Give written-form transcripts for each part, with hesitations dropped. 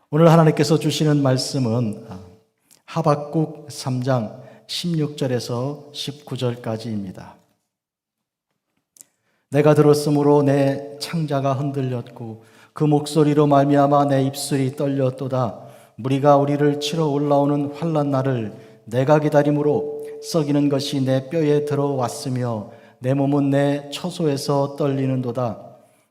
오늘 하나님께서 주시는 말씀은 하박국 3장 16절에서 19절까지입니다. 내가 들었으므로 내 창자가 흔들렸고 그 목소리로 말미암아 내 입술이 떨렸도다. 무리가 우리를 치러 올라오는 환난 날을 내가 기다림으로 썩이는 것이 내 뼈에 들어왔으며 내 몸은 내 처소에서 떨리는도다.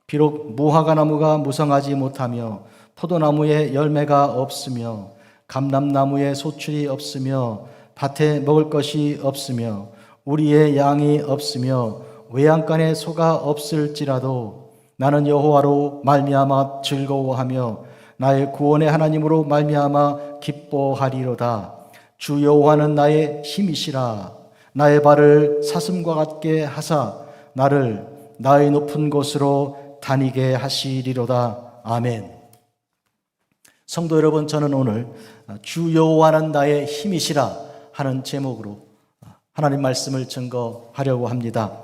비록 무화과나무가 무성하지 못하며 포도나무에 열매가 없으며 감람나무에 소출이 없으며 밭에 먹을 것이 없으며 우리의 양이 없으며 외양간에 소가 없을지라도 나는 여호와로 말미암아 즐거워하며 나의 구원의 하나님으로 말미암아 기뻐하리로다. 주 여호와는 나의 힘이시라. 나의 발을 사슴과 같게 하사 나를 나의 높은 곳으로 다니게 하시리로다. 아멘. 성도 여러분, 저는 오늘 주 여호와는 나의 힘이시라 하는 제목으로 하나님 말씀을 증거하려고 합니다.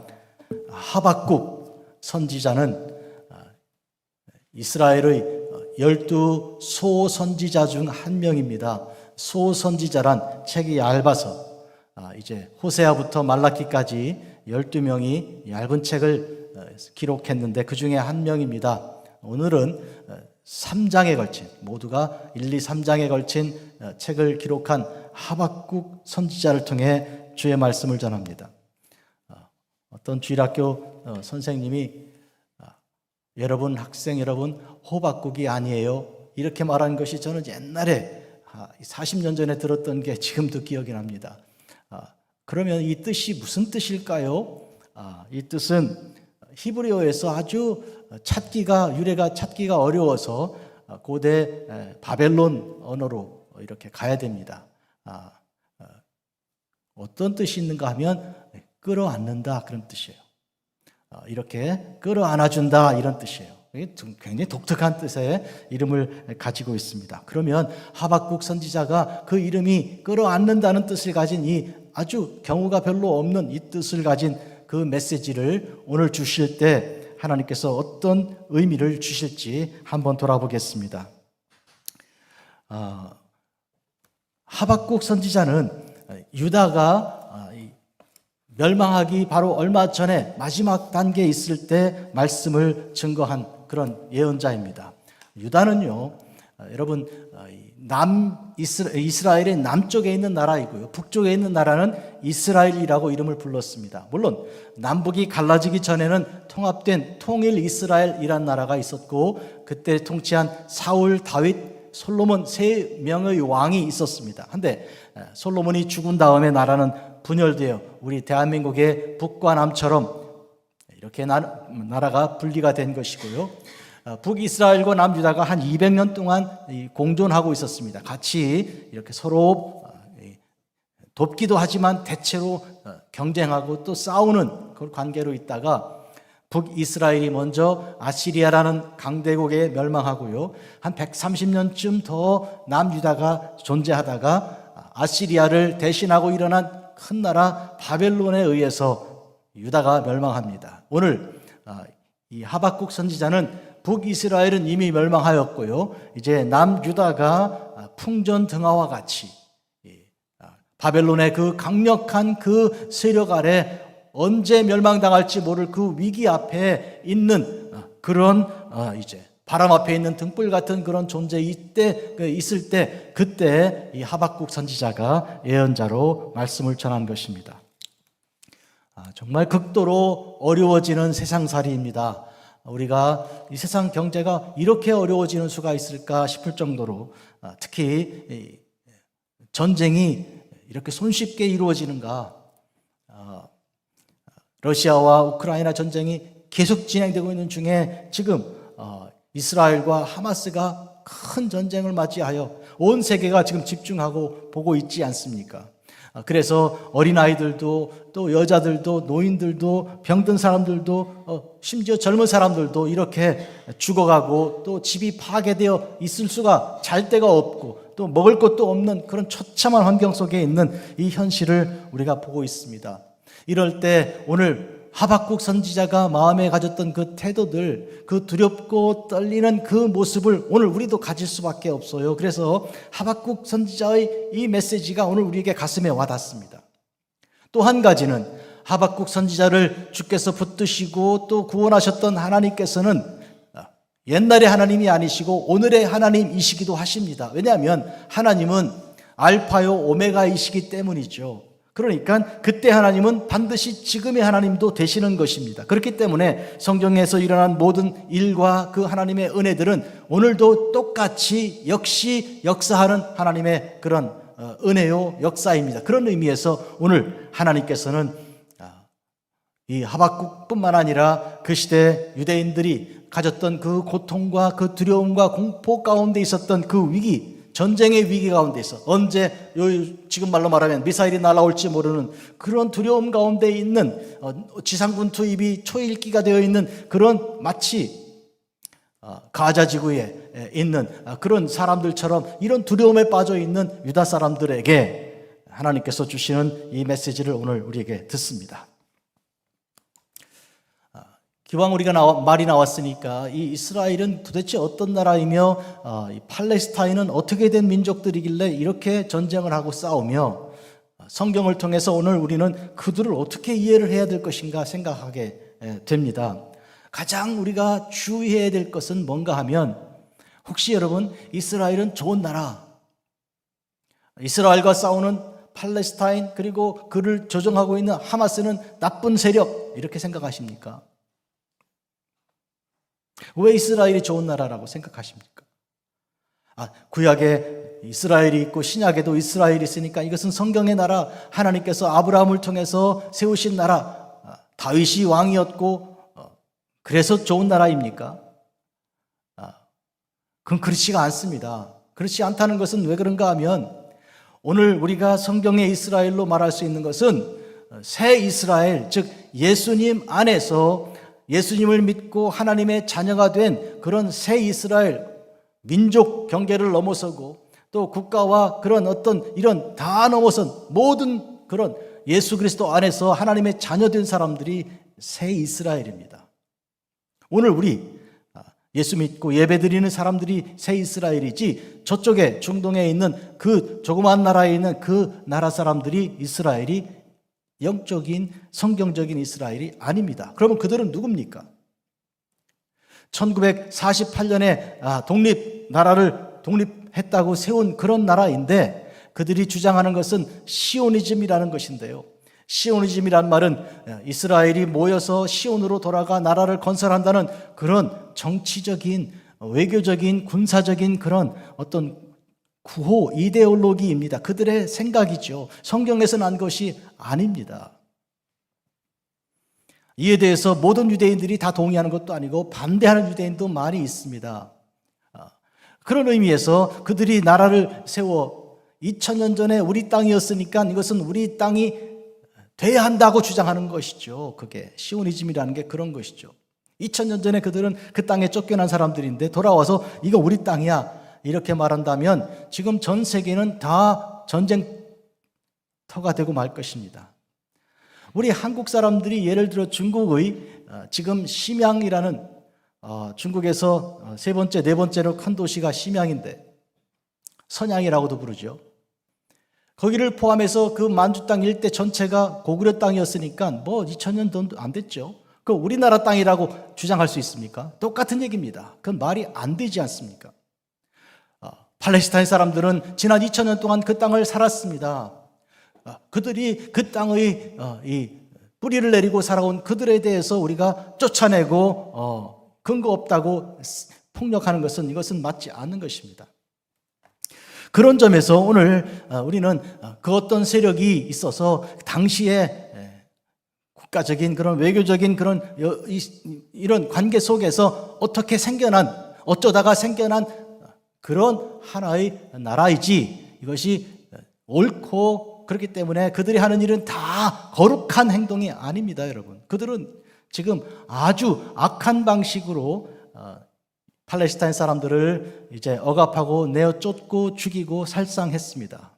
하박국 선지자는 이스라엘의 12소 선지자 중 한 명입니다. 소 선지자란 책이 얇아서 이제 호세아부터 말라기까지 12명이 얇은 책을 기록했는데 그 중에 한 명입니다. 오늘은 3장에 걸친, 모두가 1, 2, 3장에 걸친 책을 기록한 하박국 선지자를 통해 주의 말씀을 전합니다. 어떤 주일학교 선생님이 여러분, 학생 여러분, 호박국이 아니에요 이렇게 말한 것이 저는 옛날에 40년 전에 들었던 게 지금도 기억이 납니다. 그러면 이 뜻이 무슨 뜻일까요? 이 뜻은 히브리어에서 아주 유래가 찾기가 어려워서 고대 바벨론 언어로 이렇게 가야 됩니다. 어떤 뜻이 있는가 하면 끌어안는다 그런 뜻이에요. 이렇게 끌어안아준다 이런 뜻이에요. 굉장히 독특한 뜻의 이름을 가지고 있습니다. 그러면 하박국 선지자가 그 이름이 끌어안는다는 뜻을 가진 이 아주 경우가 별로 없는 이 뜻을 가진 그 메시지를 오늘 주실 때 하나님께서 어떤 의미를 주실지 한번 돌아보겠습니다. 하박국 선지자는 유다가 멸망하기 바로 얼마 전에 마지막 단계에 있을 때 말씀을 증거한 그런 예언자입니다. 유다는요, 여러분, 이스라엘의 남쪽에 있는 나라이고요, 북쪽에 있는 나라는 이스라엘이라고 이름을 불렀습니다. 물론 남북이 갈라지기 전에는 통합된 통일 이스라엘이란 나라가 있었고 그때 통치한 사울, 다윗, 솔로몬 세 명의 왕이 있었습니다. 그런데 솔로몬이 죽은 다음에 나라는 분열되어 우리 대한민국의 북과 남처럼 이렇게 나라가 분리가 된 것이고요. 북이스라엘과 남유다가 한 200년 동안 공존하고 있었습니다. 같이 이렇게 서로 돕기도 하지만 대체로 경쟁하고 또 싸우는 그런 관계로 있다가 북이스라엘이 먼저 아시리아라는 강대국에 멸망하고요. 한 130년쯤 더 남유다가 존재하다가 아시리아를 대신하고 일어난 큰 나라 바벨론에 의해서 유다가 멸망합니다. 오늘 이 하박국 선지자는 북이스라엘은 이미 멸망하였고요. 이제 남유다가 풍전등화와 같이 바벨론의 그 강력한 그 세력 아래 언제 멸망당할지 모를 그 위기 앞에 있는 그런 이제 바람 앞에 있는 등불 같은 그런 존재 있을 때 그때 이 하박국 선지자가 예언자로 말씀을 전한 것입니다. 정말 극도로 어려워지는 세상살이입니다. 우리가 이 세상 경제가 이렇게 어려워지는 수가 있을까 싶을 정도로 특히 전쟁이 이렇게 손쉽게 이루어지는가. 러시아와 우크라이나 전쟁이 계속 진행되고 있는 중에 지금 이스라엘과 하마스가 큰 전쟁을 맞이하여 온 세계가 지금 집중하고 보고 있지 않습니까? 그래서 어린아이들도 또 여자들도 노인들도 병든 사람들도 심지어 젊은 사람들도 이렇게 죽어가고 또 집이 파괴되어 있을 수가 잘 데가 없고 또 먹을 것도 없는 그런 처참한 환경 속에 있는 이 현실을 우리가 보고 있습니다. 이럴 때 오늘 하박국 선지자가 마음에 가졌던 그 태도들, 그 두렵고 떨리는 그 모습을 오늘 우리도 가질 수밖에 없어요. 그래서 하박국 선지자의 이 메시지가 오늘 우리에게 가슴에 와닿습니다. 또 한 가지는 하박국 선지자를 주께서 붙드시고 또 구원하셨던 하나님께서는 옛날의 하나님이 아니시고 오늘의 하나님이시기도 하십니다. 왜냐하면 하나님은 알파요 오메가이시기 때문이죠. 그러니까 그때 하나님은 반드시 지금의 하나님도 되시는 것입니다. 그렇기 때문에 성경에서 일어난 모든 일과 그 하나님의 은혜들은 오늘도 똑같이 역시 역사하는 하나님의 그런 은혜요 역사입니다. 그런 의미에서 오늘 하나님께서는 이 하박국뿐만 아니라 그 시대 유대인들이 가졌던 그 고통과 그 두려움과 공포 가운데 있었던 그 위기, 전쟁의 위기 가운데 있어 언제 지금 말로 말하면 미사일이 날아올지 모르는 그런 두려움 가운데 있는 지상군 투입이 초일기가 되어 있는 그런 마치 가자 지구에 있는 그런 사람들처럼 이런 두려움에 빠져 있는 유다 사람들에게 하나님께서 주시는 이 메시지를 오늘 우리에게 듣습니다. 기왕 우리가 말이 나왔으니까 이 이스라엘은 도대체 어떤 나라이며 이 팔레스타인은 어떻게 된 민족들이길래 이렇게 전쟁을 하고 싸우며 성경을 통해서 오늘 우리는 그들을 어떻게 이해를 해야 될 것인가 생각하게 됩니다. 가장 우리가 주의해야 될 것은 뭔가 하면 혹시 여러분 이스라엘은 좋은 나라, 이스라엘과 싸우는 팔레스타인 그리고 그를 조종하고 있는 하마스는 나쁜 세력 이렇게 생각하십니까? 왜 이스라엘이 좋은 나라라고 생각하십니까? 구약에 이스라엘이 있고 신약에도 이스라엘이 있으니까 이것은 성경의 나라, 하나님께서 아브라함을 통해서 세우신 나라, 다윗이 왕이었고 그래서 좋은 나라입니까? 그건 그렇지가 않습니다. 그렇지 않다는 것은 왜 그런가 하면 오늘 우리가 성경의 이스라엘로 말할 수 있는 것은 새 이스라엘, 즉 예수님 안에서 예수님을 믿고 하나님의 자녀가 된 그런 새 이스라엘, 민족 경계를 넘어서고 또 국가와 그런 어떤 이런 다 넘어선 모든 그런 예수 그리스도 안에서 하나님의 자녀된 사람들이 새 이스라엘입니다. 오늘 우리 예수 믿고 예배드리는 사람들이 새 이스라엘이지 저쪽에 중동에 있는 그 조그만 나라에 있는 그 나라 사람들이 이스라엘이 영적인 성경적인 이스라엘이 아닙니다. 그러면 그들은 누굽니까? 1948년에 나라를 독립했다고 세운 그런 나라인데 그들이 주장하는 것은 시오니즘이라는 것인데요. 시오니즘이란 말은 이스라엘이 모여서 시온으로 돌아가 나라를 건설한다는 그런 정치적인, 외교적인, 군사적인 그런 어떤 구호 이데올로기입니다. 그들의 생각이죠. 성경에서 난 것이 아닙니다. 이에 대해서 모든 유대인들이 다 동의하는 것도 아니고 반대하는 유대인도 많이 있습니다. 그런 의미에서 그들이 나라를 세워 2000년 전에 우리 땅이었으니까 이것은 우리 땅이 돼야 한다고 주장하는 것이죠. 그게 시오니즘이라는 게 그런 것이죠. 2000년 전에 그들은 그 땅에 쫓겨난 사람들인데 돌아와서 이거 우리 땅이야 이렇게 말한다면 지금 전 세계는 다 전쟁터가 되고 말 것입니다. 우리 한국 사람들이 예를 들어 중국의 지금 심양이라는 중국에서 세 번째, 네 번째로 큰 도시가 심양인데 선양이라고도 부르죠. 거기를 포함해서 그 만주 땅 일대 전체가 고구려 땅이었으니까 뭐 2000년 도 안 됐죠. 그 우리나라 땅이라고 주장할 수 있습니까? 똑같은 얘기입니다. 그건 말이 안 되지 않습니까? 팔레스타인 사람들은 지난 2000년 동안 그 땅을 살았습니다. 그들이 그 땅의 이 뿌리를 내리고 살아온 그들에 대해서 우리가 쫓아내고 근거 없다고 폭력하는 것은 이것은 맞지 않는 것입니다. 그런 점에서 오늘 우리는 그 어떤 세력이 있어서 당시에 국가적인 그런 외교적인 그런 이런 관계 속에서 어쩌다가 생겨난 그런 하나의 나라이지 이것이 옳고 그렇기 때문에 그들이 하는 일은 다 거룩한 행동이 아닙니다, 여러분. 그들은 지금 아주 악한 방식으로 팔레스타인 사람들을 이제 억압하고 내어 쫓고 죽이고 살상했습니다.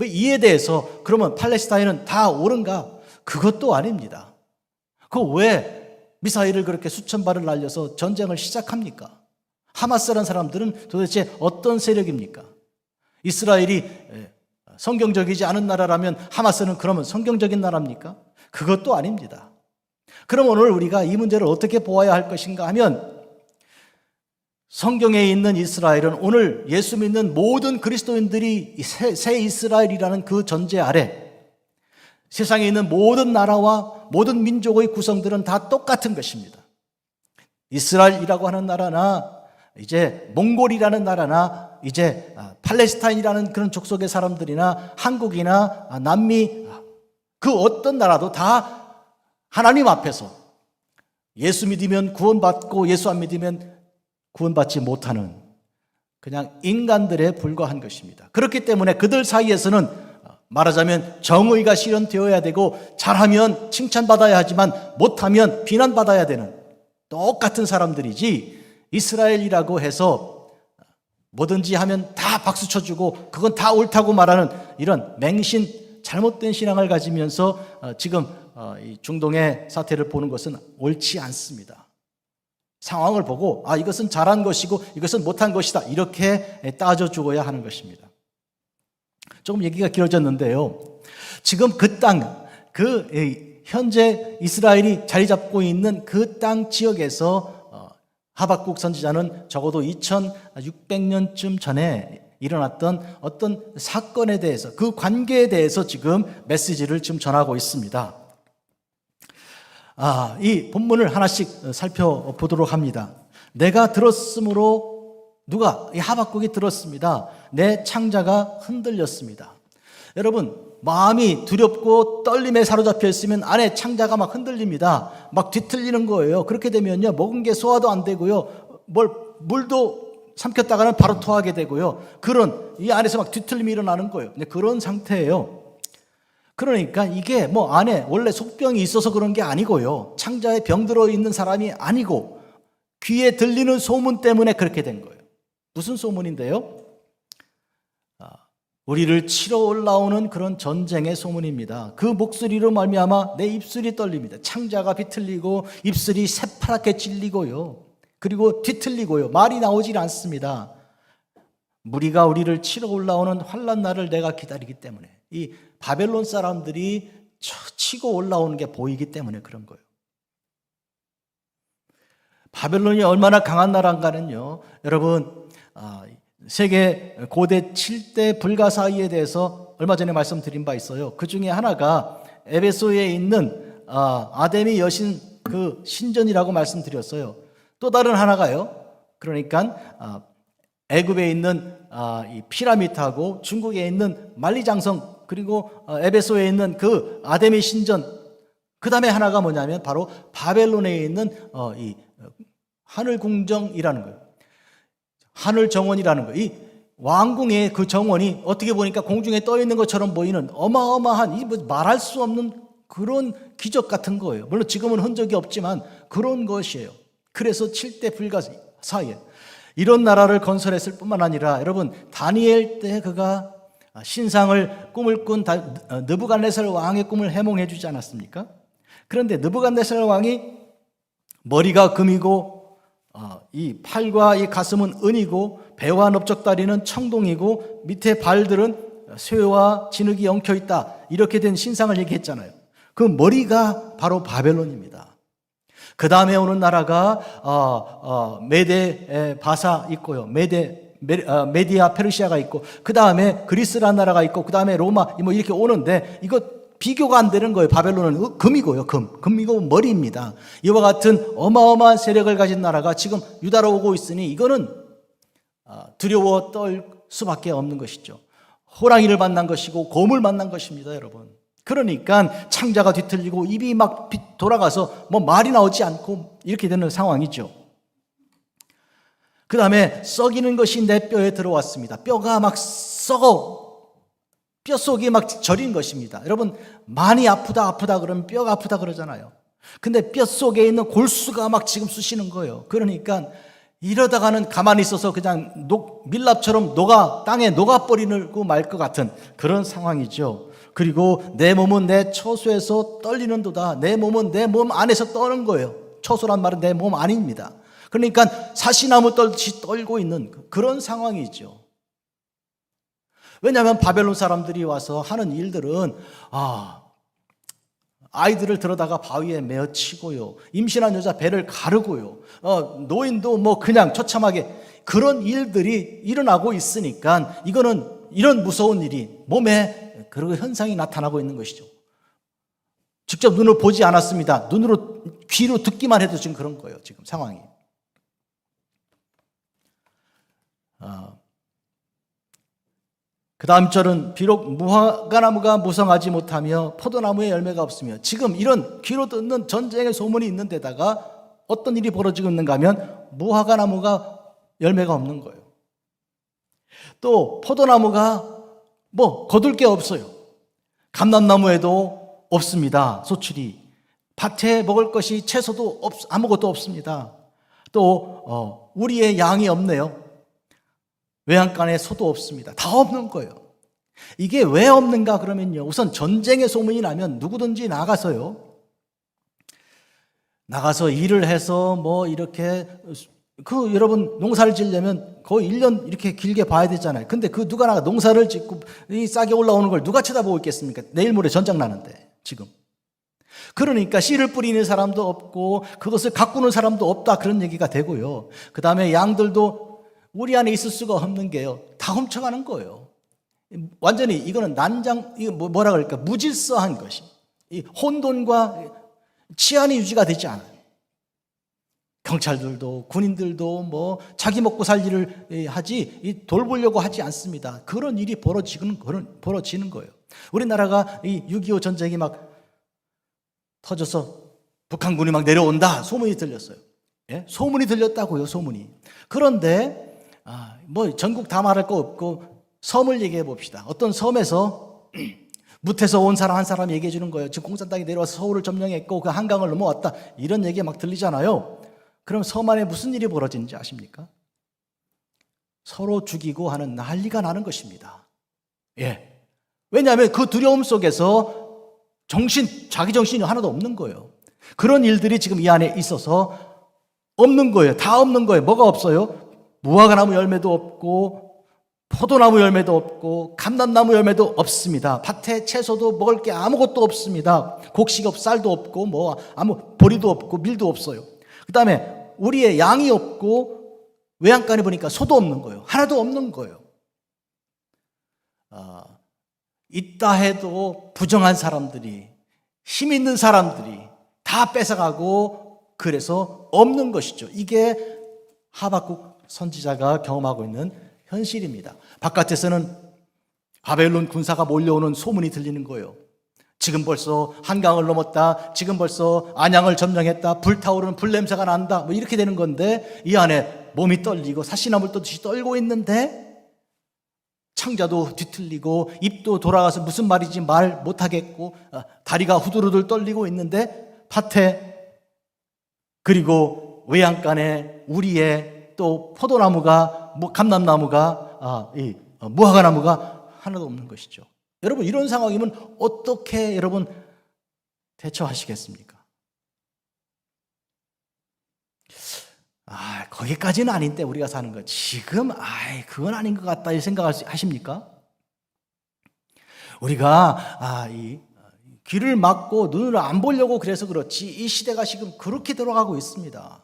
이에 대해서 그러면 팔레스타인은 다 옳은가? 그것도 아닙니다. 그 왜 미사일을 그렇게 수천 발을 날려서 전쟁을 시작합니까? 하마스라는 사람들은 도대체 어떤 세력입니까? 이스라엘이 성경적이지 않은 나라라면 하마스는 그러면 성경적인 나라입니까? 그것도 아닙니다. 그럼 오늘 우리가 이 문제를 어떻게 보아야 할 것인가 하면 성경에 있는 이스라엘은 오늘 예수 믿는 모든 그리스도인들이 새 이스라엘이라는 그 전제 아래 세상에 있는 모든 나라와 모든 민족의 구성들은 다 똑같은 것입니다. 이스라엘이라고 하는 나라나 이제 몽골이라는 나라나 이제 팔레스타인이라는 그런 족속의 사람들이나 한국이나 남미 그 어떤 나라도 다 하나님 앞에서 예수 믿으면 구원받고 예수 안 믿으면 구원받지 못하는 그냥 인간들에 불과한 것입니다. 그렇기 때문에 그들 사이에서는 말하자면 정의가 실현되어야 되고 잘하면 칭찬받아야 하지만 못하면 비난받아야 되는 똑같은 사람들이지 이스라엘이라고 해서 뭐든지 하면 다 박수 쳐주고 그건 다 옳다고 말하는 이런 맹신 잘못된 신앙을 가지면서 지금 이 중동의 사태를 보는 것은 옳지 않습니다. 상황을 보고 이것은 잘한 것이고 이것은 못한 것이다 이렇게 따져주어야 하는 것입니다. 조금 얘기가 길어졌는데요. 지금 그 땅, 현재 이스라엘이 자리 잡고 있는 그 땅 지역에서 하박국 선지자는 적어도 2600년쯤 전에 일어났던 어떤 사건에 대해서 그 관계에 대해서 지금 메시지를 지금 전하고 있습니다. 이 본문을 하나씩 살펴보도록 합니다. 내가 들었으므로 누가? 이 하박국이 들었습니다. 내 창자가 흔들렸습니다. 여러분 마음이 두렵고 떨림에 사로잡혀 있으면 안에 창자가 막 흔들립니다. 막 뒤틀리는 거예요. 그렇게 되면요 먹은 게 소화도 안 되고요 물도 삼켰다가는 바로 토하게 되고요 그런 이 안에서 막 뒤틀림이 일어나는 거예요. 그런 상태예요. 그러니까 이게 뭐 안에 원래 속병이 있어서 그런 게 아니고요 창자에 병 들어있는 사람이 아니고 귀에 들리는 소문 때문에 그렇게 된 거예요. 무슨 소문인데요? 우리를 치러 올라오는 그런 전쟁의 소문입니다. 그 목소리로 말미암아 내 입술이 떨립니다. 창자가 비틀리고 입술이 새파랗게 찔리고요. 그리고 뒤틀리고요. 말이 나오질 않습니다. 무리가 우리를 치러 올라오는 환난 날을 내가 기다리기 때문에 이 바벨론 사람들이 치고 올라오는 게 보이기 때문에 그런 거예요. 바벨론이 얼마나 강한 나라인가는요. 여러분 세계 고대 7대 불가사의에 대해서 얼마 전에 말씀드린 바 있어요. 그 중에 하나가 에베소에 있는 아데미 여신 그 신전이라고 말씀드렸어요. 또 다른 하나가요. 그러니까 애굽에 있는 이 피라미드하고 중국에 있는 만리장성 그리고 에베소에 있는 그 아데미 신전 그 다음에 하나가 뭐냐면 바로 바벨론에 있는 이 하늘궁정이라는 거예요. 하늘 정원이라는 거. 이 왕궁의 그 정원이 어떻게 보니까 공중에 떠 있는 것처럼 보이는 어마어마한 이 말할 수 없는 그런 기적 같은 거예요. 물론 지금은 흔적이 없지만 그런 것이에요. 그래서 7대 불가사의 이런 나라를 건설했을 뿐만 아니라 여러분 다니엘 때 그가 신상을 꿈을 꾼 느부갓네살 왕의 꿈을 해몽해 주지 않았습니까? 그런데 느부갓네살 왕이 머리가 금이고 이 팔과 이 가슴은 은이고 배와 넓적다리는 청동이고 밑에 발들은 쇠와 진흙이 엉켜 있다 이렇게 된 신상을 얘기했잖아요. 그 머리가 바로 바벨론입니다. 그 다음에 오는 나라가 메데 바사 있고요. 메디아 페르시아가 있고 그 다음에 그리스라는 나라가 있고 그 다음에 로마 뭐 이렇게 오는데 이거 비교가 안 되는 거예요. 바벨론은 금이고요. 금이고 머리입니다. 이와 같은 어마어마한 세력을 가진 나라가 지금 유다로 오고 있으니 이거는 두려워 떨 수밖에 없는 것이죠. 호랑이를 만난 것이고 곰을 만난 것입니다, 여러분. 그러니까 창자가 뒤틀리고 입이 막 돌아가서 뭐 말이 나오지 않고 이렇게 되는 상황이죠. 그 다음에 썩이는 것이 내 뼈에 들어왔습니다. 뼈가 막 썩어 뼛속이 막 저린 것입니다. 여러분 많이 아프다 그러면 뼈가 아프다 그러잖아요. 근데 뼛속에 있는 골수가 막 지금 쑤시는 거예요. 그러니까 이러다가는 가만히 있어서 그냥 밀랍처럼 땅에 녹아버리고 말 것 같은 그런 상황이죠. 그리고 내 몸은 내 처소에서 떨리는도다. 내 몸은 내 몸 안에서 떠는 거예요. 처소란 말은 내 몸 안입니다. 그러니까 사시나무 떨듯이 떨고 있는 그런 상황이죠. 왜냐하면 바벨론 사람들이 와서 하는 일들은 아이들을 들어다가 바위에 메어 치고요, 임신한 여자 배를 가르고요, 노인도 뭐 그냥 처참하게 그런 일들이 일어나고 있으니까 이거는 이런 무서운 일이 몸에 그런 현상이 나타나고 있는 것이죠. 직접 눈으로 보지 않았습니다. 눈으로 귀로 듣기만 해도 지금 그런 거예요. 지금 상황이. 그 다음 절은 비록 무화과나무가 무성하지 못하며 포도나무에 열매가 없으며, 지금 이런 귀로 듣는 전쟁의 소문이 있는 데다가 어떤 일이 벌어지고 있는가 하면 무화과나무가 열매가 없는 거예요. 또 포도나무가 뭐 거둘 게 없어요. 감람나무에도 없습니다. 소출이. 밭에 먹을 것이 채소도 아무것도 없습니다. 또 우리의 양이 없네요. 외양간에 소도 없습니다. 다 없는 거예요. 이게 왜 없는가 그러면요, 우선 전쟁의 소문이 나면 누구든지 나가서 일을 해서 뭐 이렇게 여러분 농사를 지으려면 거의 1년 이렇게 길게 봐야 되잖아요. 근데 누가 나가 농사를 짓고 이 싹이 올라오는 걸 누가 쳐다보고 있겠습니까? 내일 모레 전쟁 나는데 지금. 그러니까 씨를 뿌리는 사람도 없고 그것을 가꾸는 사람도 없다, 그런 얘기가 되고요. 그 다음에 양들도 우리 안에 있을 수가 없는 게요, 다 훔쳐가는 거예요. 완전히 이거는 뭐라 그럴까, 무질서한 것이, 이 혼돈과 치안이 유지가 되지 않아요. 경찰들도 군인들도 뭐 자기 먹고 살 일을 하지 돌보려고 하지 않습니다. 그런 일이 벌어지는 거예요. 우리나라가 이 6.25 전쟁이 막 터져서 북한군이 막 내려온다 소문이 들렸어요. 예? 소문이 들렸다고요, 소문이. 그런데 뭐 전국 다 말할 거 없고 섬을 얘기해 봅시다. 어떤 섬에서 무태서 온 사람 한 사람 얘기해 주는 거예요. 지금 공산당이 내려와서 서울을 점령했고 그 한강을 넘어왔다, 이런 얘기 막 들리잖아요. 그럼 섬 안에 무슨 일이 벌어지는지 아십니까? 서로 죽이고 하는 난리가 나는 것입니다. 예. 왜냐하면 그 두려움 속에서 자기 정신이 하나도 없는 거예요. 그런 일들이 지금 이 안에 있어서 없는 거예요. 다 없는 거예요. 뭐가 없어요? 무화과나무 열매도 없고 포도나무 열매도 없고 감람나무 열매도 없습니다. 밭에 채소도 먹을 게 아무것도 없습니다. 곡식 쌀도 없고 뭐 보리도 없고 밀도 없어요. 그 다음에 우리의 양이 없고 외양간에 보니까 소도 없는 거예요. 하나도 없는 거예요. 있다 해도 부정한 사람들이, 힘 있는 사람들이 다 뺏어가고 그래서 없는 것이죠. 이게 하박국 선지자가 경험하고 있는 현실입니다. 바깥에서는 바벨론 군사가 몰려오는 소문이 들리는 거예요. 지금 벌써 한강을 넘었다, 지금 벌써 안양을 점령했다, 불타오르는 불냄새가 난다, 뭐 이렇게 되는 건데 이 안에 몸이 떨리고 사시나무를 떠듯이 떨고 있는데 창자도 뒤틀리고 입도 돌아가서 무슨 말인지 말 못하겠고 다리가 후들후들 떨리고 있는데 밭에 그리고 외양간에 우리의 또 포도나무가 감람나무가 무화과나무가 하나도 없는 것이죠. 여러분, 이런 상황이면 어떻게 여러분 대처하시겠습니까? 거기까지는 아닌데 우리가 사는 거 지금 그건 아닌 것 같다 이 생각하십니까? 우리가 이 귀를 막고 눈을 안 보려고 그래서 그렇지 이 시대가 지금 그렇게 돌아가고 있습니다.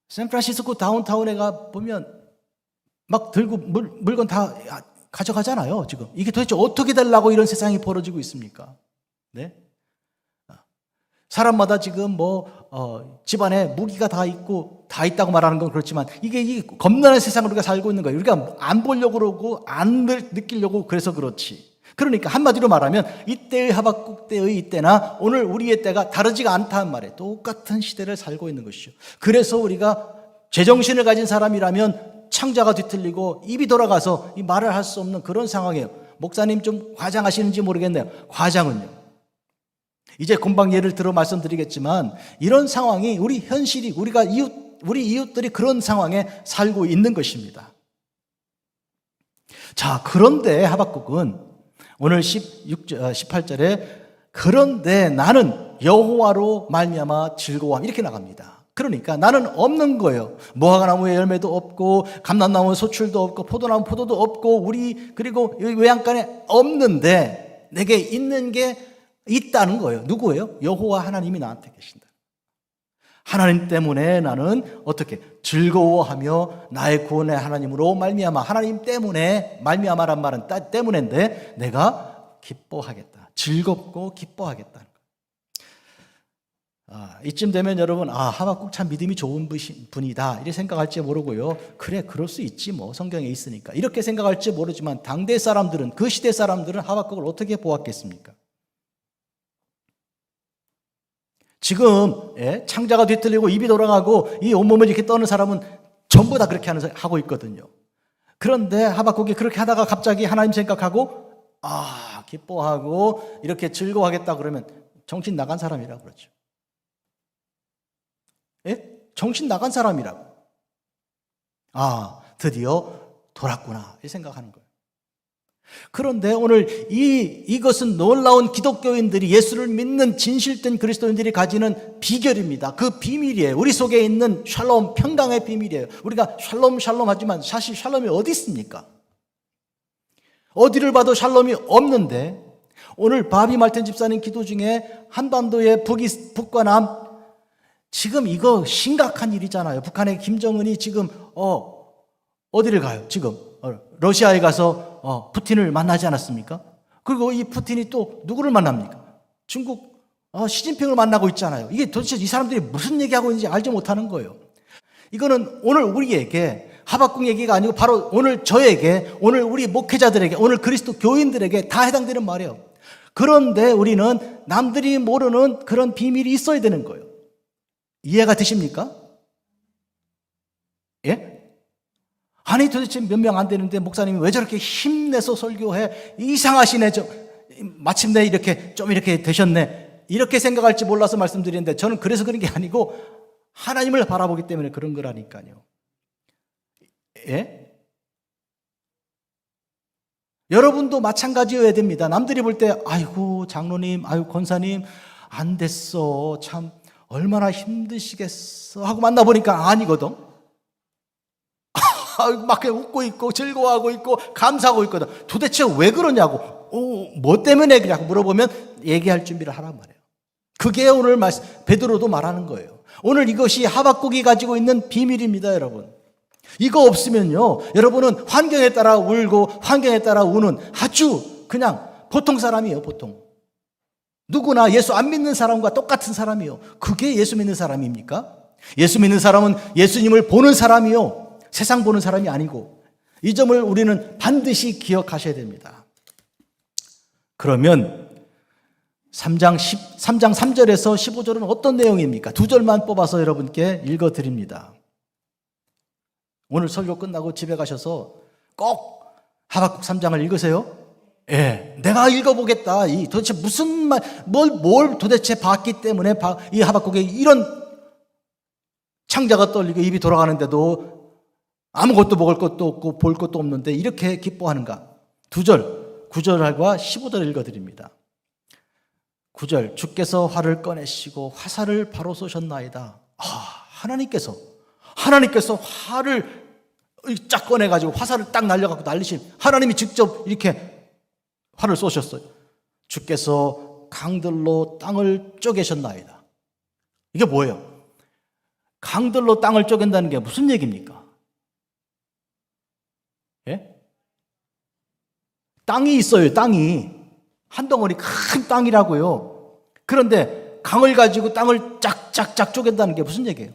샌프란시스코 다운타운에 가 보면 막 들고 물건 다 가져가잖아요. 지금 이게 도대체 어떻게 되려고 이런 세상이 벌어지고 있습니까? 네? 사람마다 지금 집안에 무기가 다 있다고 말하는 건 그렇지만 이게 겁나는 세상을 우리가 살고 있는 거예요. 우리가 안 보려고 그러고 안 느끼려고 그래서 그렇지. 그러니까 한마디로 말하면 이때의 하박국 때의 이때나 오늘 우리의 때가 다르지가 않다는 말이에요. 똑같은 시대를 살고 있는 것이죠. 그래서 우리가 제정신을 가진 사람이라면 창자가 뒤틀리고 입이 돌아가서 이 말을 할 수 없는 그런 상황이에요. 목사님 좀 과장하시는지 모르겠네요. 과장은요. 이제 금방 예를 들어 말씀드리겠지만 이런 상황이 우리 현실이 우리 이웃들이 그런 상황에 살고 있는 것입니다. 자, 그런데 하박국은 오늘 18절에 그런데 나는 여호와로 말미암아 즐거워함 이렇게 나갑니다. 그러니까 나는 없는 거예요. 무화과나무에 열매도 없고 감람나무에 소출도 없고 포도나무 포도도 없고 그리고 외양간에 없는데 내게 있는 게 있다는 거예요. 누구예요? 여호와 하나님이 나한테 계신다. 하나님 때문에 나는 어떻게 즐거워하며 나의 구원의 하나님으로 말미암아 하나님 때문에 말미암아란 말은 때문인데 내가 기뻐하겠다. 즐겁고 기뻐하겠다는 거예요. 이쯤 되면 여러분 하박국 참 믿음이 좋은 분이다 이렇게 생각할지 모르고요. 그래 그럴 수 있지 뭐 성경에 있으니까 이렇게 생각할지 모르지만 당대 사람들은 그 시대 사람들은 하박국을 어떻게 보았겠습니까? 지금 창자가 뒤틀리고 입이 돌아가고 이 온몸을 이렇게 떠는 사람은 전부 다 그렇게 하고 있거든요. 그런데 하박국이 그렇게 하다가 갑자기 하나님 생각하고 기뻐하고 이렇게 즐거워하겠다 그러면 정신 나간 사람이라고 그러죠. 정신 나간 사람이라고. 드디어 돌았구나 이 생각하는 거예요. 그런데 오늘 이것은 놀라운 기독교인들이 예수를 믿는 진실된 그리스도인들이 가지는 비결입니다. 그 비밀이에요. 우리 속에 있는 샬롬, 평강의 비밀이에요. 우리가 샬롬 하지만 사실 샬롬이 어디 있습니까? 어디를 봐도 샬롬이 없는데 오늘 바비 말텐 집사님 기도 중에 한반도의 북과 남 지금 이거 심각한 일이잖아요. 북한의 김정은이 지금 어디를 가요? 지금 러시아에 가서 푸틴을 만나지 않았습니까? 그리고 이 푸틴이 또 누구를 만납니까? 중국 시진핑을 만나고 있잖아요. 이게 도대체 이 사람들이 무슨 얘기하고 있는지 알지 못하는 거예요. 이거는 오늘 우리에게 하박국 얘기가 아니고 바로 오늘 저에게, 오늘 우리 목회자들에게, 오늘 그리스도 교인들에게 다 해당되는 말이에요. 그런데 우리는 남들이 모르는 그런 비밀이 있어야 되는 거예요. 이해가 되십니까? 예? 아니 도대체 몇 명 안 되는데 목사님이 왜 저렇게 힘내서 설교해? 이상하시네. 마침내 이렇게 되셨네. 이렇게 생각할지 몰라서 말씀드리는데 저는 그래서 그런 게 아니고 하나님을 바라보기 때문에 그런 거라니까요. 예? 여러분도 마찬가지여야 됩니다. 남들이 볼 때 아이고 장로님, 아이고 권사님 안 됐어. 참 얼마나 힘드시겠어 하고 만나보니까 아니거든. 막 웃고 있고 즐거워하고 있고 감사하고 있거든. 도대체 왜 그러냐고, 뭐 때문에 그냐고 물어보면 얘기할 준비를 하란 말이에요. 그게 오늘 베드로도 말하는 거예요. 오늘 이것이 하박국이 가지고 있는 비밀입니다, 여러분. 이거 없으면요, 여러분은 환경에 따라 울고 환경에 따라 우는 아주 그냥 보통 사람이에요, 보통. 누구나 예수 안 믿는 사람과 똑같은 사람이요. 그게 예수 믿는 사람입니까? 예수 믿는 사람은 예수님을 보는 사람이요, 세상 보는 사람이 아니고. 이 점을 우리는 반드시 기억하셔야 됩니다. 그러면 3장 3절에서 15절은 어떤 내용입니까? 2절만 뽑아서 여러분께 읽어드립니다. 오늘 설교 끝나고 집에 가셔서 꼭 하박국 3장을 읽으세요. 내가 읽어보겠다. 도대체 무슨 말, 뭘 도대체 봤기 때문에 이 하박국에 이런 창자가 떨리고 입이 돌아가는데도 아무것도 먹을 것도 없고 볼 것도 없는데 이렇게 기뻐하는가? 9절과 15절 읽어드립니다. 9절, 주께서 활을 꺼내시고 화살을 바로 쏘셨나이다. 하나님께서 활을 쫙 꺼내가지고 화살을 딱 날려갖고 날리신 하나님이 직접 이렇게 활을 쏘셨어요. 주께서 강들로 땅을 쪼개셨나이다. 이게 뭐예요? 강들로 땅을 쪼갠다는 게 무슨 얘기입니까? 땅이 있어요, 땅이. 한 덩어리 큰 땅이라고요. 그런데 강을 가지고 땅을 짝짝짝 쪼갠다는 게 무슨 얘기예요?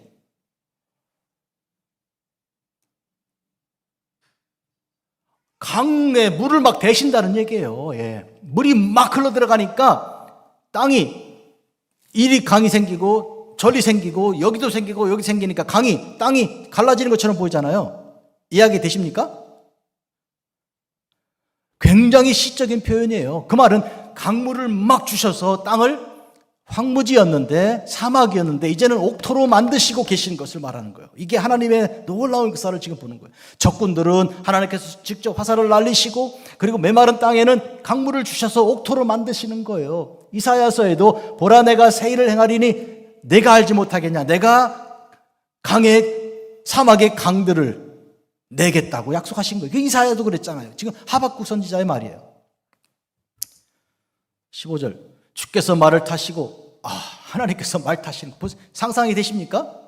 강에 물을 막 대신다는 얘기예요. 물이 막 흘러 들어가니까 땅이 이리 강이 생기고 저리 생기고 여기도 생기고 여기 생기니까 땅이 갈라지는 것처럼 보이잖아요. 이해하게 되십니까? 굉장히 시적인 표현이에요. 그 말은 강물을 막 주셔서 땅을 황무지였는데, 사막이었는데 이제는 옥토로 만드시고 계신 것을 말하는 거예요. 이게 하나님의 놀라운 역사를 지금 보는 거예요. 적군들은 하나님께서 직접 화살을 날리시고, 그리고 메마른 땅에는 강물을 주셔서 옥토로 만드시는 거예요. 이사야서에도 보라 내가 새 일을 행하리니 내가 알지 못하겠냐, 내가 사막의 강들을 내겠다고 약속하신 거예요. 그 이사야도 그랬잖아요. 지금 하박국 선지자의 말이에요. 15절, 주께서 말을 타시고, 하나님께서 말 타시는 거 상상이 되십니까?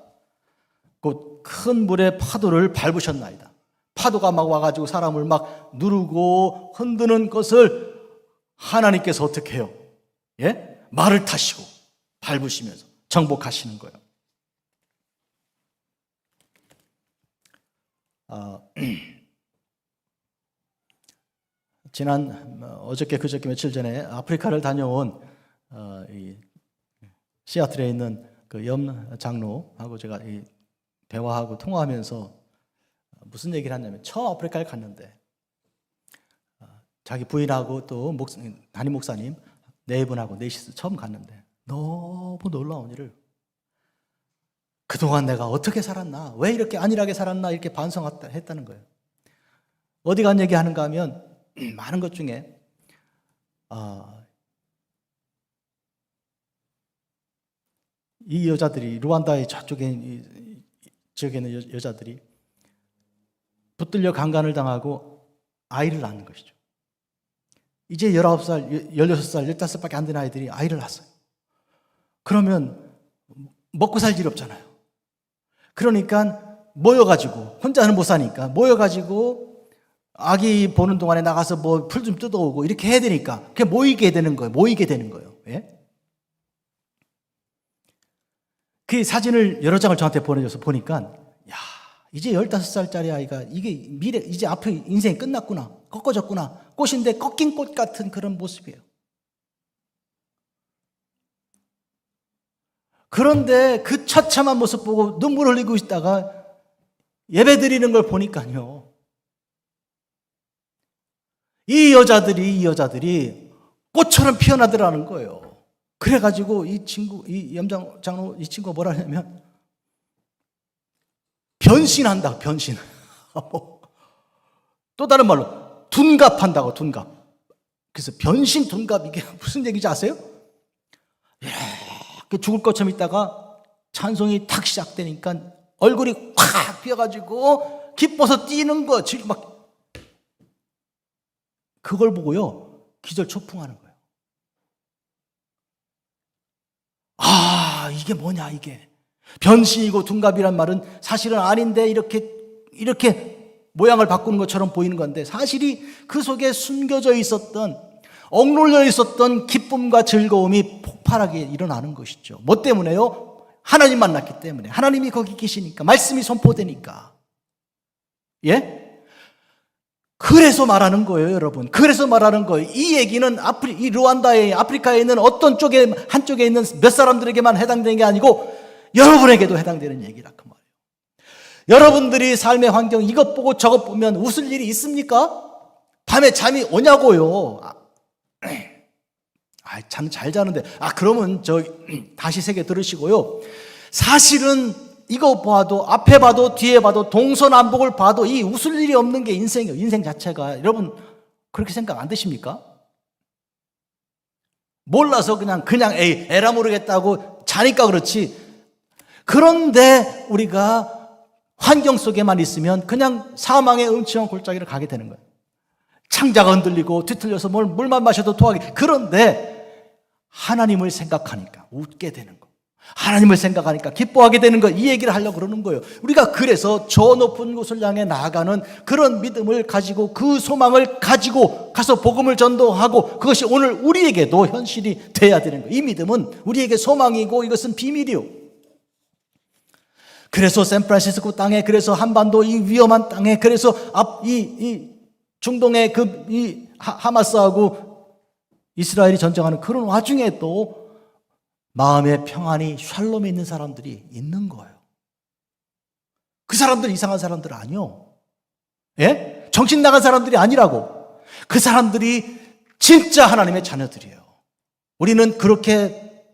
곧 큰 물의 파도를 밟으셨나이다. 파도가 막 와가지고 사람을 막 누르고 흔드는 것을 하나님께서 어떻게 해요? 예? 말을 타시고 밟으시면서 정복하시는 거예요. 어저께 그저께 며칠 전에 아프리카를 다녀온 이 시애틀에 있는 그 염 장로하고 제가 대화하고 통화하면서 무슨 얘기를 하냐면, 처음 아프리카에 갔는데 자기 부인하고 또 담임 목사님 네 분하고 넷이서 처음 갔는데 너무 놀라운 일을, 그동안 내가 어떻게 살았나, 왜 이렇게 안일하게 살았나, 이렇게 반성했다는 거예요. 어디 간 얘기하는가 하면 많은 것 중에 이 여자들이, 루안다의 저쪽에 지역에 있는 여자들이 붙들려 강간을 당하고 아이를 낳는 것이죠. 이제 19살, 16살, 15밖에 안 된 아이들이 아이를 낳았어요. 그러면 먹고 살 일 없잖아요. 그러니까 모여가지고, 혼자는 못 사니까 모여가지고 아기 보는 동안에 나가서 뭐 풀 좀 뜯어오고 이렇게 해야 되니까 그게 모이게 되는 거예요. 예? 그 사진을 여러 장을 저한테 보내줘서 보니까, 야, 이제 15살짜리 아이가 이게 미래, 이제 앞에 인생이 끝났구나, 꺾어졌구나, 꽃인데 꺾인 꽃 같은 그런 모습이에요. 그런데 그 처참한 모습 보고 눈물 흘리고 있다가 예배 드리는 걸 보니까요, 이 여자들이 꽃처럼 피어나더라는 거예요. 그래가지고 이 염장로 이 친구가 뭐라 하냐면, 변신한다, 변신. 또 다른 말로 둔갑한다고, 둔갑. 그래서 변신, 둔갑, 이게 무슨 얘기인지 아세요? 이렇게 죽을 것처럼 있다가 찬송이 탁 시작되니까 얼굴이 확 피어가지고 기뻐서 뛰는 거, 막 그걸 보고요 기절초풍하는 거예요. 이게 뭐냐, 이게 변신이고 둔갑이란 말은 사실은 아닌데 이렇게 모양을 바꾸는 것처럼 보이는 건데, 사실이 그 속에 숨겨져 있었던, 억눌려 있었던 기쁨과 즐거움이 폭발하게 일어나는 것이죠. 뭐 때문에요? 하나님 만났기 때문에. 하나님이 거기 계시니까, 말씀이 선포되니까. 예? 그래서 말하는 거예요, 여러분. 그래서 말하는 거예요. 이 얘기는 이 루안다에, 아프리카에 있는 어떤 한쪽에 있는 몇 사람들에게만 해당되는 게 아니고 여러분에게도 해당되는 얘기라 그 말이에요. 여러분들이 삶의 환경 이것 보고 저것 보면 웃을 일이 있습니까? 밤에 잠이 오냐고요. 잠 잘 자는데. 그러면 다시 세계 들으시고요. 사실은 이거 봐도, 앞에 봐도 뒤에 봐도, 동서남북을 봐도 이 웃을 일이 없는 게 인생이에요. 인생 자체가. 여러분 그렇게 생각 안 드십니까? 몰라서 그냥 에라 모르겠다고 자니까 그렇지. 그런데 우리가 환경 속에만 있으면 그냥 사망의 음침한 골짜기를 가게 되는 거예요. 창자가 흔들리고 뒤틀려서 물만 마셔도 토하게. 그런데 하나님을 생각하니까 웃게 되는 거예요. 하나님을 생각하니까 기뻐하게 되는 거, 이 얘기를 하려고 그러는 거예요. 우리가 그래서 저 높은 곳을 향해 나아가는 그런 믿음을 가지고, 그 소망을 가지고 가서 복음을 전도하고, 그것이 오늘 우리에게도 현실이 돼야 되는 거예요. 이 믿음은 우리에게 소망이고 이것은 비밀이요. 그래서 샌프란시스코 땅에, 그래서 한반도 이 위험한 땅에, 그래서 이 중동의 이 하마스하고 이스라엘이 전쟁하는 그런 와중에 또 마음의 평안이, 샬롬이 있는 사람들이 있는 거예요. 그 사람들 이상한 사람들 아니요. 예? 정신 나간 사람들이 아니라고. 그 사람들이 진짜 하나님의 자녀들이에요. 우리는 그렇게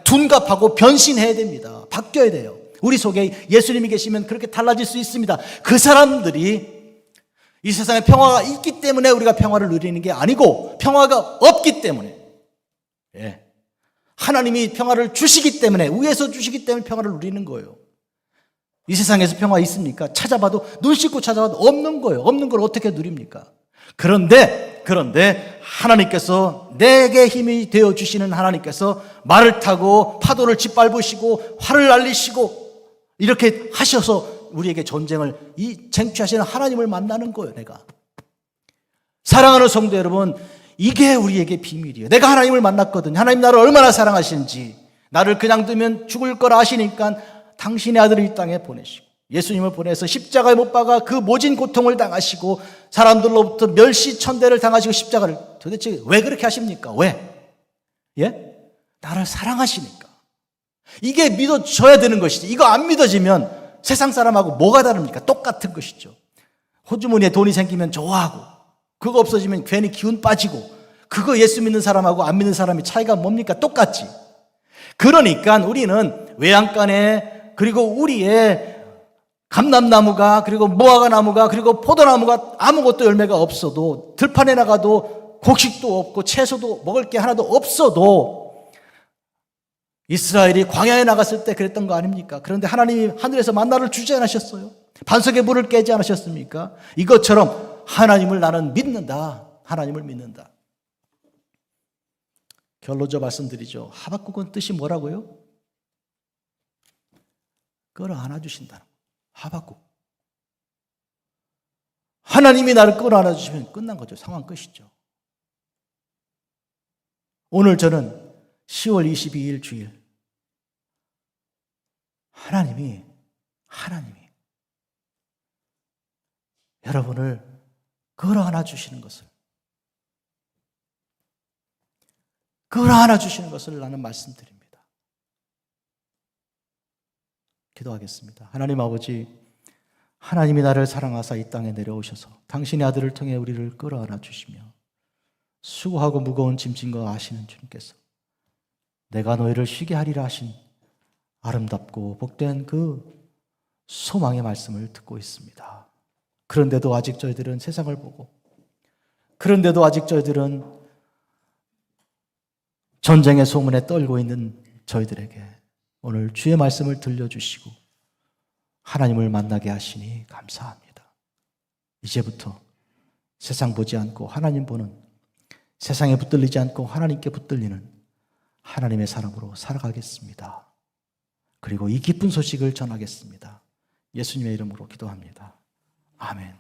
둔갑하고 변신해야 됩니다. 바뀌어야 돼요. 우리 속에 예수님이 계시면 그렇게 달라질 수 있습니다. 그 사람들이 이 세상에 평화가 있기 때문에 우리가 평화를 누리는 게 아니고 평화가 없기 때문에, 하나님이 평화를 주시기 때문에, 위에서 주시기 때문에 평화를 누리는 거예요. 이 세상에서 평화 있습니까? 찾아봐도, 눈 씻고 찾아봐도 없는 거예요. 없는 걸 어떻게 누립니까? 그런데 하나님께서, 내게 힘이 되어 주시는 하나님께서 말을 타고 파도를 짓밟으시고 활을 날리시고 이렇게 하셔서 우리에게 전쟁을 쟁취하시는 하나님을 만나는 거예요. 내가 사랑하는 성도 여러분, 이게 우리에게 비밀이에요. 내가 하나님을 만났거든요. 하나님 나를 얼마나 사랑하시는지, 나를 그냥 두면 죽을 거라 아시니까 당신의 아들을 이 땅에 보내시고, 예수님을 보내서 십자가에 못 박아 그 모진 고통을 당하시고 사람들로부터 멸시천대를 당하시고 십자가를, 도대체 왜 그렇게 하십니까? 왜? 나를 사랑하시니까. 이게 믿어져야 되는 것이지. 이거 안 믿어지면 세상 사람하고 뭐가 다릅니까? 똑같은 것이죠. 호주머니에 돈이 생기면 좋아하고, 그거 없어지면 괜히 기운 빠지고, 그거 예수 믿는 사람하고 안 믿는 사람이 차이가 뭡니까? 똑같지. 그러니까 우리는 외양간에, 그리고 우리의 감람나무가, 그리고 무화과나무가, 그리고 포도나무가 아무것도 열매가 없어도, 들판에 나가도 곡식도 없고 채소도 먹을 게 하나도 없어도, 이스라엘이 광야에 나갔을 때 그랬던 거 아닙니까? 그런데 하나님이 하늘에서 만나를 주지 않으셨어요? 반석의 불을 깨지 않으셨습니까? 이것처럼 하나님을 나는 믿는다. 하나님을 믿는다. 결론적으로 말씀드리죠. 하박국은 뜻이 뭐라고요? 끌어안아 주신다는 거예요. 하박국. 하나님이 나를 끌어안아 주시면 끝난 거죠. 상황 끝이죠. 오늘 저는 10월 22일 주일, 하나님이 여러분을 끌어안아 주시는 것을 나는 말씀드립니다. 기도하겠습니다. 하나님 아버지, 하나님이 나를 사랑하사 이 땅에 내려오셔서 당신의 아들을 통해 우리를 끌어안아 주시며 수고하고 무거운 짐진 거 아시는 주님께서 내가 너희를 쉬게 하리라 하신 아름답고 복된 그 소망의 말씀을 듣고 있습니다. 그런데도 아직 저희들은 세상을 보고, 그런데도 아직 저희들은 전쟁의 소문에 떨고 있는 저희들에게 오늘 주의 말씀을 들려주시고 하나님을 만나게 하시니 감사합니다. 이제부터 세상 보지 않고 하나님 보는, 세상에 붙들리지 않고 하나님께 붙들리는 하나님의 사람으로 살아가겠습니다. 그리고 이 기쁜 소식을 전하겠습니다. 예수님의 이름으로 기도합니다. 아멘.